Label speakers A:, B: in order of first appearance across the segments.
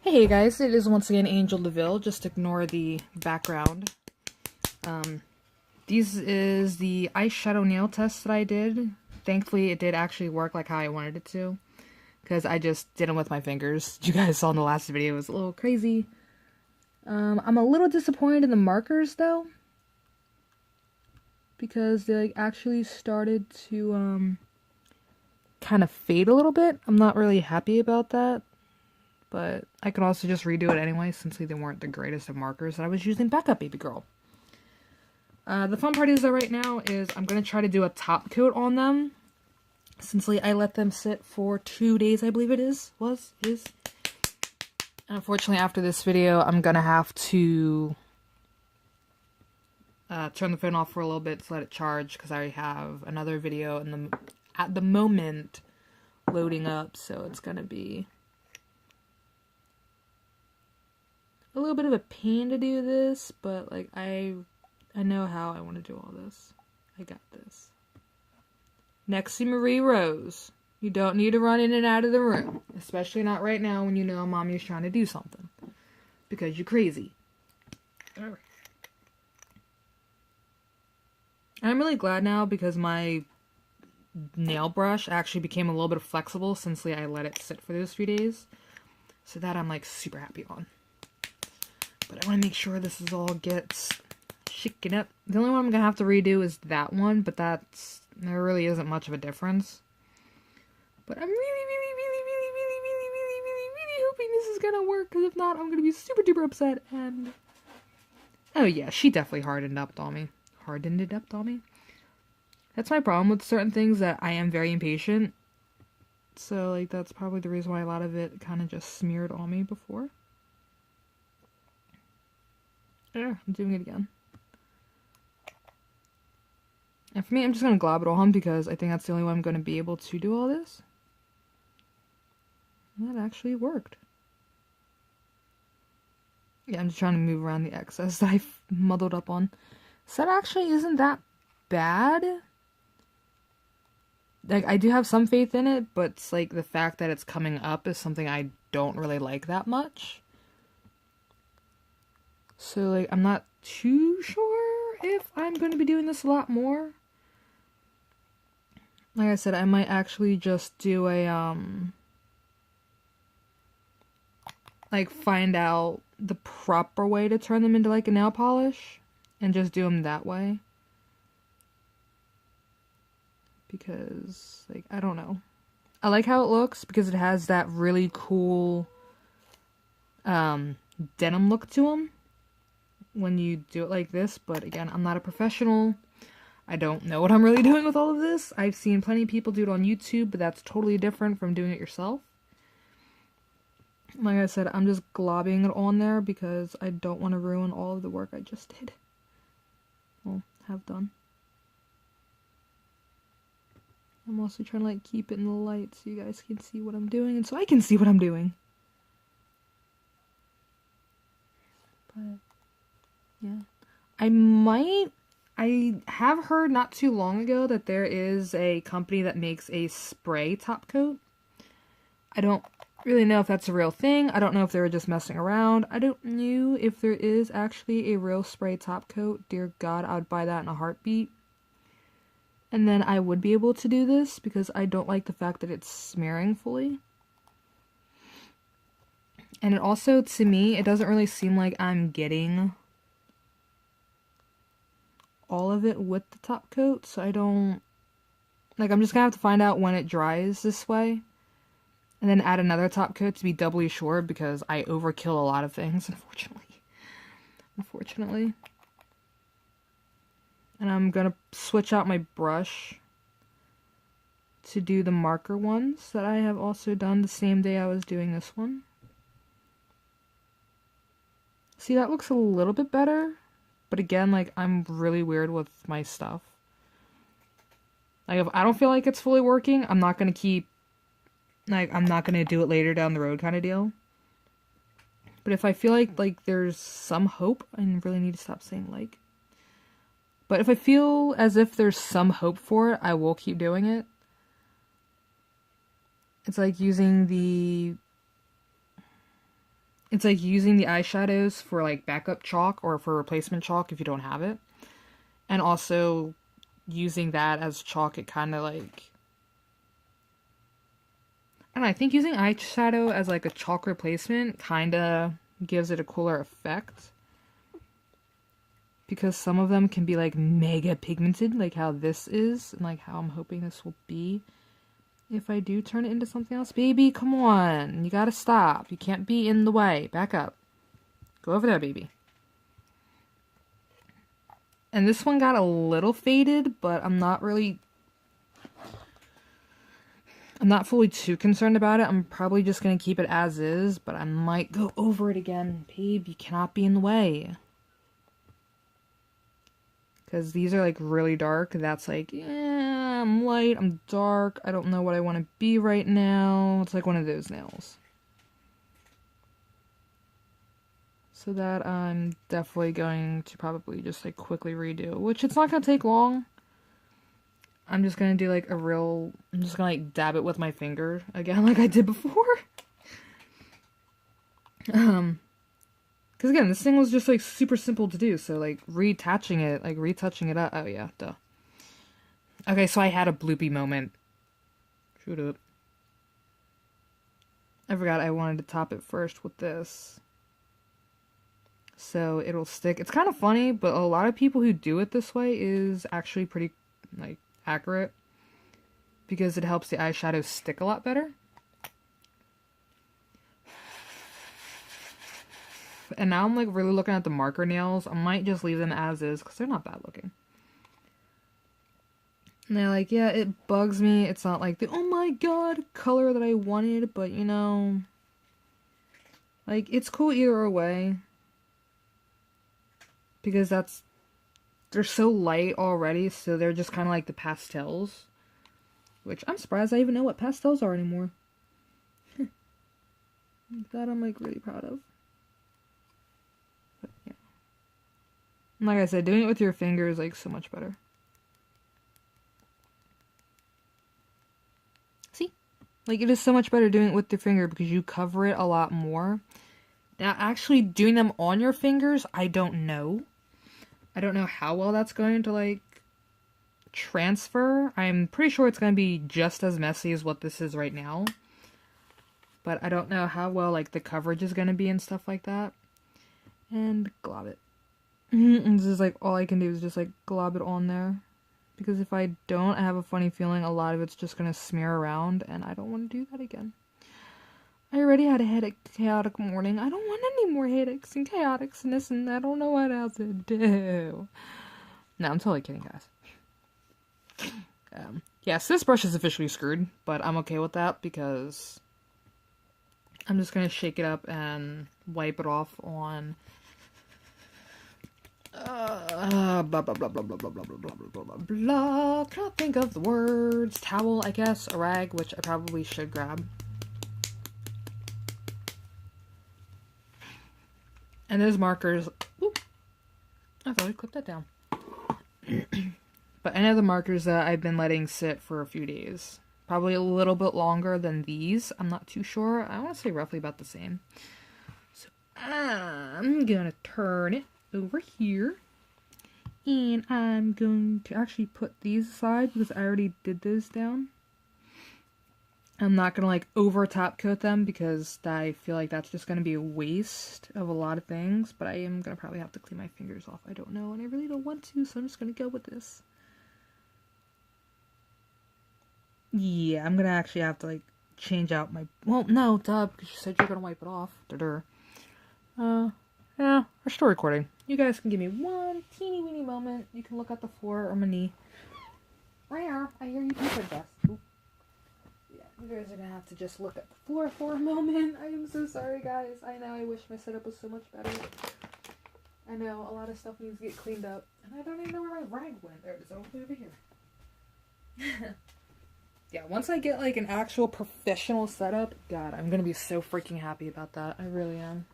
A: Hey guys, it is once again Angel DeVille. Just ignore the background. This is the eyeshadow nail test that I did. Thankfully, it did actually work like how I wanted it to, because I just did them with my fingers. You guys saw in the last video, it was a little crazy. I'm a little disappointed in the markers though, because they actually started to kind of fade a little bit. I'm not really happy about that. But I could also just redo it anyway, since they weren't the greatest of markers that I was using backup baby girl. The fun part is that right now is I'm going to try to do a top coat on them. Since I let them sit for 2 days, I believe it is. And unfortunately, after this video, I'm going to have to turn the phone off for a little bit to let it charge, because I have another video at the moment loading up, so it's going to be a little bit of a pain to do this, but like I know how I want to do all this. I got this. Next to Marie Rose. You don't need to run in and out of the room, especially not right now when you know mommy's trying to do something, because you're crazy. Alright. I'm really glad now because my nail brush actually became a little bit flexible since I let it sit for those few days. So that I'm like super happy on. But I want to make sure this is all gets shaken up. The only one I'm going to have to redo is that one, but there really isn't much of a difference. But I'm really hoping this is going to work, because if not, I'm going to be super duper upset. And oh yeah, she definitely hardened it up on me. That's my problem with certain things, that I am very impatient. So like that's probably the reason why a lot of it kind of just smeared on me before. Yeah, I'm doing it again. And for me, I'm just going to glob it on because I think that's the only way I'm going to be able to do all this. And that actually worked. Yeah, I'm just trying to move around the excess that I've muddled up on. So that actually isn't that bad. Like, I do have some faith in it, but it's like the fact that it's coming up is something I don't really like that much. So, like, I'm not too sure if I'm going to be doing this a lot more. Like I said, I might actually just do a, like, find out the proper way to turn them into, like, a nail polish. And just do them that way. Because, like, I don't know. I like how it looks because it has that really cool, denim look to them when you do it like this, but again, I'm not a professional. I don't know what I'm really doing with all of this. I've seen plenty of people do it on YouTube, but that's totally different from doing it yourself. Like I said, I'm just globbing it on there because I don't want to ruin all of the work I just did. Well, have done. I'm also trying to like keep it in the light so you guys can see what I'm doing, and so I can see what I'm doing. But yeah. I have heard not too long ago that there is a company that makes a spray top coat. I don't really know if that's a real thing. I don't know if they were just messing around. I don't know if there is actually a real spray top coat. Dear God, I would buy that in a heartbeat. And then I would be able to do this because I don't like the fact that it's smearing fully. And it also, to me, it doesn't really seem like I'm getting all of it with the top coat, so I don't, like, I'm just gonna have to find out when it dries this way, and then add another top coat to be doubly sure, because I overkill a lot of things, unfortunately. And I'm gonna switch out my brush to do the marker ones that I have also done the same day I was doing this one. See, that looks a little bit better. But again, like, I'm really weird with my stuff. Like, if I don't feel like it's fully working, I'm not gonna keep, like, I'm not gonna do it later down the road kind of deal. But if I feel like, there's some hope, I really need to stop saying like. But if I feel as if there's some hope for it, I will keep doing it. It's like using the It's like using the eyeshadows for like backup chalk or for replacement chalk if you don't have it. And also using that as chalk, it kind of like... I don't know, I think using eyeshadow as like a chalk replacement kind of gives it a cooler effect. Because some of them can be like mega pigmented, like how this is, and like how I'm hoping this will be. If I do turn it into something else, baby, come on. You gotta stop. You can't be in the way. Back up. Go over there, baby. And this one got a little faded, but I'm not fully too concerned about it. I'm probably just gonna keep it as is, but I might go over it again. Babe, you cannot be in the way. Because these are like really dark. That's like, yeah, I'm light, I'm dark, I don't know what I want to be right now. It's like one of those nails. So that I'm definitely going to probably just like quickly redo, which it's not going to take long. I'm just going to do like I'm just going to like dab it with my finger again like I did before. Because again, this thing was just like super simple to do, so like retouching it up. Oh yeah, duh. Okay, so I had a bloopy moment. Shoot up. I forgot I wanted to top it first with this. So it'll stick. It's kind of funny, but a lot of people who do it this way is actually pretty like accurate. Because it helps the eyeshadow stick a lot better. And now I'm like really looking at the marker nails. I might just leave them as is because they're not bad looking. And they're like, yeah, it bugs me. It's not like the, oh my god, color that I wanted, but you know, like it's cool either way. Because they're so light already, so they're just kind of like the pastels. Which I'm surprised I even know what pastels are anymore. That I'm like really proud of. But, yeah. And like I said, doing it with your finger is like so much better. See? Like it is so much better doing it with your finger because you cover it a lot more. Now actually doing them on your fingers, I don't know. I don't know how well that's going to like transfer. I'm pretty sure it's going to be just as messy as what this is right now. But I don't know how well like the coverage is going to be and stuff like that. And glob it. And this is like all I can do is just like glob it on there. Because if I don't, I have a funny feeling a lot of it's just going to smear around. And I don't want to do that again. I already had a headache, chaotic morning. I don't want any more headaches and chaotics and this and that. I don't know what else to do. No, I'm totally kidding, guys. Yes, this brush is officially screwed, but I'm okay with that because I'm just going to shake it up and wipe it off on blah, blah, blah, blah, blah, blah, blah, blah, blah, blah, blah, blah. Can't think of the words. Towel, I guess, a rag, which I probably should grab. And those markers, oop, I thought I clipped that down. But I know the markers that I've been letting sit for a few days. Probably a little bit longer than these. I'm not too sure. I want to say roughly about the same. So I'm going to turn it over here. And I'm going to actually put these aside because I already did those down. I'm not going to like over top coat them because I feel like that's just going to be a waste of a lot of things. But I am going to probably have to clean my fingers off. I don't know and I really don't want to, so I'm just going to go with this. Yeah, I'm going to actually have to like change out my... Well, no, duh, because you said you're going to wipe it off. Yeah, we're still recording. You guys can give me one teeny weeny moment. You can look at the floor or my knee. Rare, I hear you deep desk. You guys are gonna have to just look at the floor for a moment. I am so sorry, guys. I know I wish my setup was so much better. I know a lot of stuff needs to get cleaned up. And I don't even know where my rag went. There it is, over here. Yeah, once I get like an actual professional setup, God, I'm gonna be so freaking happy about that. I really am.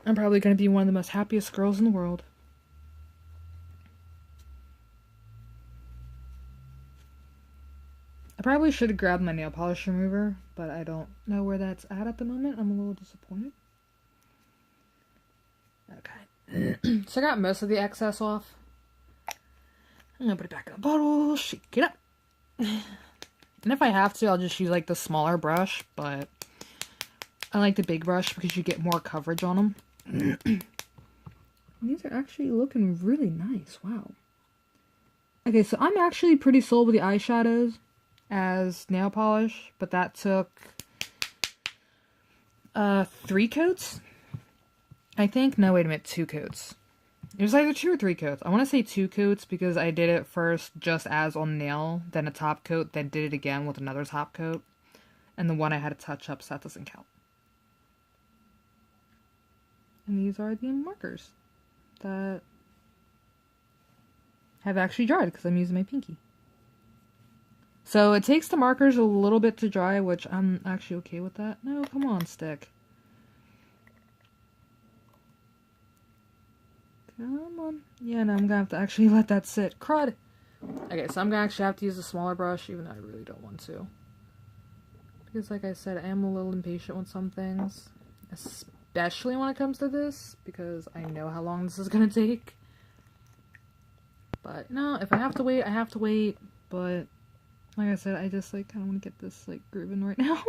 A: I'm probably gonna be one of the most happiest girls in the world. I probably should have grabbed my nail polish remover, but I don't know where that's at the moment. I'm a little disappointed. Okay. So I got most of the excess off. I'm gonna put it back in the bottle, shake it up. And if I have to, I'll just use like the smaller brush, but I like the big brush because you get more coverage on them. These are actually looking really nice. Wow. Okay, so I'm actually pretty sold with the eyeshadows as nail polish, but that took 3 coats, I think. No, wait a minute, 2 coats. It was either 2 or 3 coats. I want to say 2 coats because I did it first just as on nail, then a top coat, then did it again with another top coat, and the one I had to touch up, so that doesn't count. And these are the markers that have actually dried because I'm using my pinky. So it takes the markers a little bit to dry, which I'm actually okay with that. No, come on, stick. Come on. Yeah, no, I'm gonna have to actually let that sit. Crud! Okay, so I'm gonna actually have to use a smaller brush, even though I really don't want to. Because like I said, I am a little impatient with some things. Especially when it comes to this, because I know how long this is gonna take. But no, if I have to wait, I have to wait. But like I said, I just like kind of want to get this like grooving right now.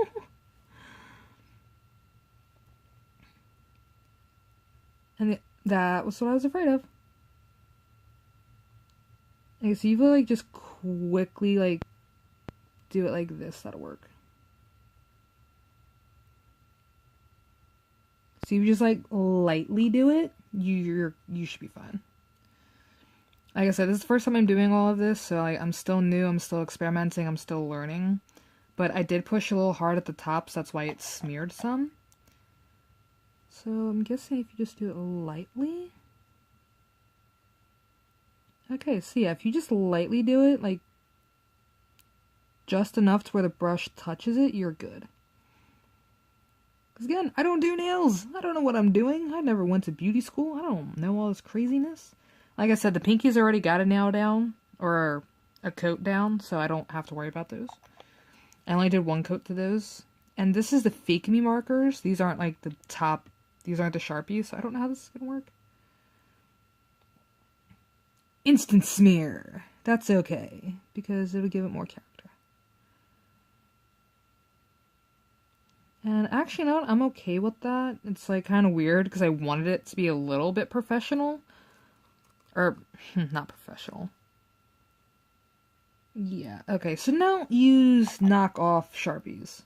A: And that was what I was afraid of. Okay, so you feel like just quickly like do it like this, that'll work. So you just like lightly do it, you should be fine. Like I said, this is the first time I'm doing all of this, so I'm still new, I'm still experimenting, I'm still learning. But I did push a little hard at the top, so that's why it smeared some. So I'm guessing if you just do it lightly. Okay, so yeah, if you just lightly do it, like just enough to where the brush touches it, you're good. Because again, I don't do nails. I don't know what I'm doing. I never went to beauty school. I don't know all this craziness. Like I said, the pinkies already got a nail down, or a coat down, so I don't have to worry about those. I only did 1 coat to those. And this is the Fake Me markers. These aren't like the top, these aren't the Sharpies, so I don't know how this is going to work. Instant smear. That's okay, because it'll give it more character. And actually, you know what? I'm okay with that. It's like kind of weird, because I wanted it to be a little bit professional. Or, not professional. Yeah, okay, so now use knockoff Sharpies.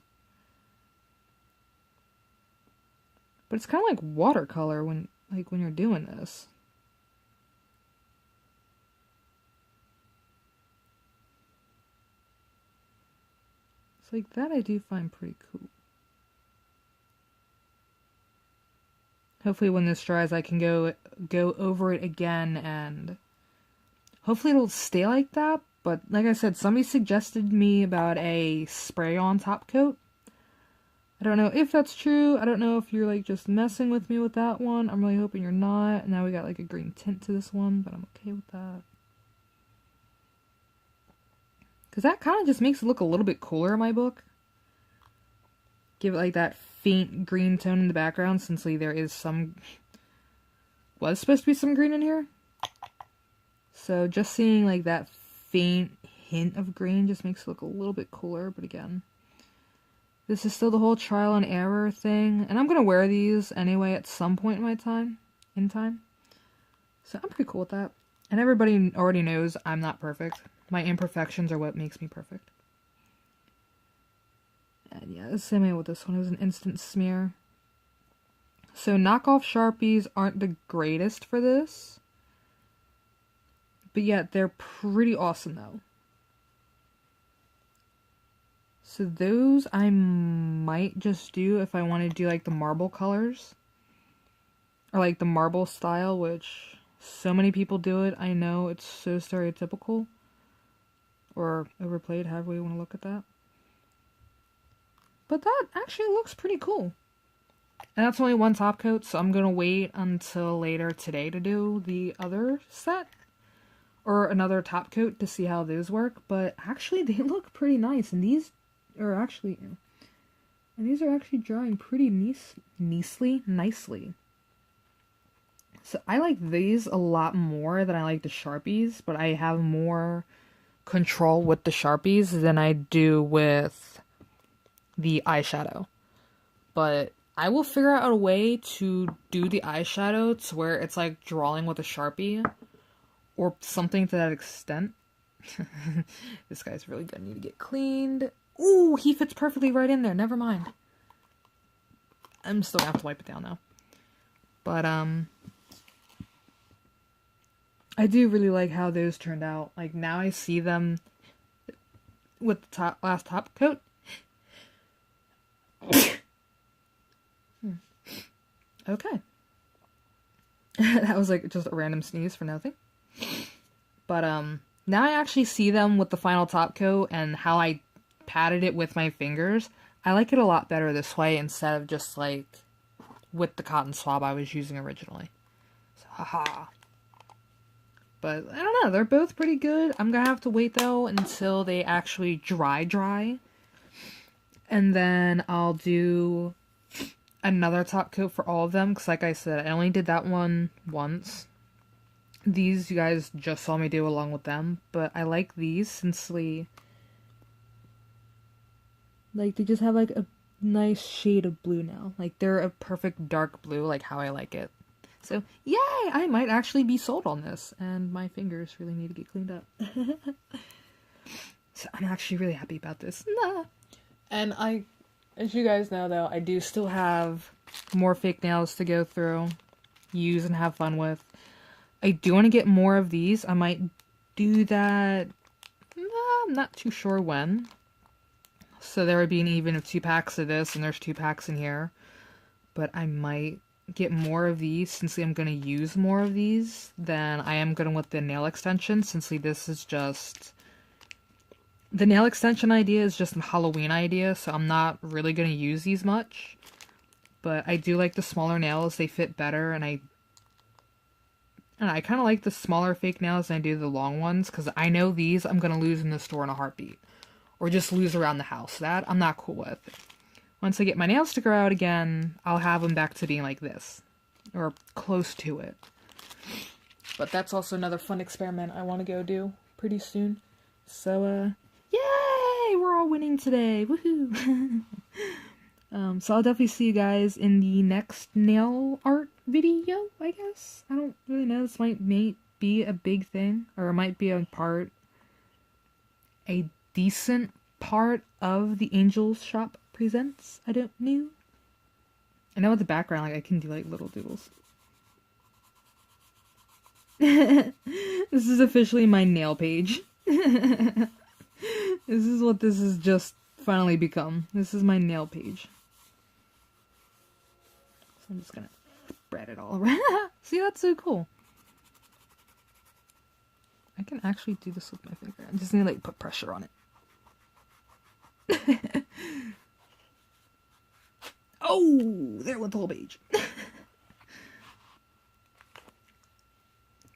A: But it's kind of like watercolor when you're doing this. It's like that I do find pretty cool. Hopefully when this dries I can go over it again and hopefully it'll stay like that. But like I said, somebody suggested me about a spray-on top coat. I don't know if that's true. I don't know if you're like just messing with me with that one. I'm really hoping you're not. Now we got like a green tint to this one, but I'm okay with that. Because that kind of just makes it look a little bit cooler in my book. Give it like that faint green tone in the background, since like, there is was supposed to be some green in here. So just seeing like that faint hint of green just makes it look a little bit cooler. But again, this is still the whole trial and error thing. And I'm going to wear these anyway at some point in my time. So I'm pretty cool with that. And everybody already knows I'm not perfect. My imperfections are what makes me perfect. And yeah, the same way with this one. It was an instant smear. So knockoff Sharpies aren't the greatest for this. But yet they're pretty awesome though. So those I might just do if I want to do like the marble colors. Or like the marble style, which so many people do it. I know it's so stereotypical. Or overplayed, however you want to look at that. But that actually looks pretty cool. And that's only 1 top coat, so I'm going to wait until later today to do the other set. or another top coat to see how those work, but actually they look pretty nice, and these are actually drying pretty nicely. So I like these a lot more than I like the Sharpies, but I have more control with the Sharpies than I do with the eyeshadow. But I will figure out a way to do the eyeshadow to where it's like drawing with a Sharpie or something to that extent. This guy's really gonna need to get cleaned. Ooh, he fits perfectly right in there. Never mind. I'm still gonna have to wipe it down now. But, I do really like how those turned out. Like, now I see them with the last top coat. Okay. That was like just a random sneeze for nothing. But, now I actually see them with the final top coat and how I patted it with my fingers. I like it a lot better this way instead of just like with the cotton swab I was using originally. So, haha. But, I don't know, they're both pretty good. I'm gonna have to wait, though, until they actually dry. And then I'll do another top coat for all of them, because like I said, I only did that one once. These you guys just saw me do along with them, but I like these since they just have, like, a nice shade of blue now. Like, they're a perfect dark blue, like how I like it. So, yay! I might actually be sold on this, and my fingers really need to get cleaned up. So, I'm actually really happy about this. Nah. And as you guys know, though, I do still have more fake nails to go through, use, and have fun with. I do want to get more of these. I might do that, I'm not too sure when. So, there would be an even of 2 packs of this, and there's 2 packs in here. But I might get more of these since I'm going to use more of these than I am going to with the nail extension, since this is just the nail extension idea is just a Halloween idea, so I'm not really going to use these much. But I do like the smaller nails, they fit better, and I kind of like the smaller fake nails than I do the long ones, because I know these I'm going to lose in the store in a heartbeat, or just lose around the house. That I'm not cool with. Once I get my nails to grow out again, I'll have them back to being like this. Or close to it. But that's also another fun experiment I want to go do pretty soon. So, yay! We're all winning today! Woohoo! So I'll definitely see you guys in the next nail art video, I guess? I don't really know. This might be a big thing. Or it might be a decent part of the Angels Shop Presents. I don't know. I know with the background, like, I can do, like, little doodles. This is officially my nail page. This is what this has just finally become. This is my nail page. So I'm just gonna spread it all around. See, that's so cool. I can actually do this with my finger. I just need to, like, put pressure on it. Oh, there went the whole page.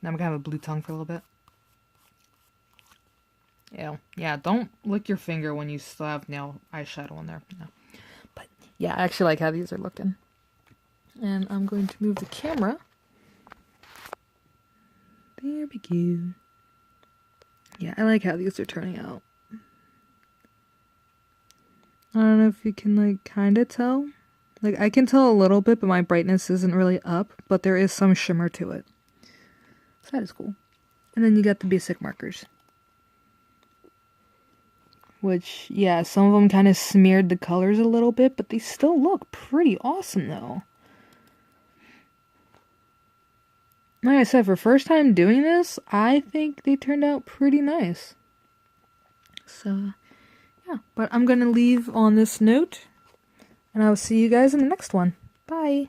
A: Now I'm gonna have a blue tongue for a little bit. Yeah, don't lick your finger when you still have nail eyeshadow on there. No. But yeah, I actually like how these are looking. And I'm going to move the camera. There we go. Yeah, I like how these are turning out. I don't know if you can, like, kind of tell. Like, I can tell a little bit, but my brightness isn't really up, but there is some shimmer to it. So that is cool. And then you got the basic markers. Which, yeah, some of them kind of smeared the colors a little bit, but they still look pretty awesome, though. Like I said, for first time doing this, I think they turned out pretty nice. So, yeah. But I'm going to leave on this note, and I will see you guys in the next one. Bye!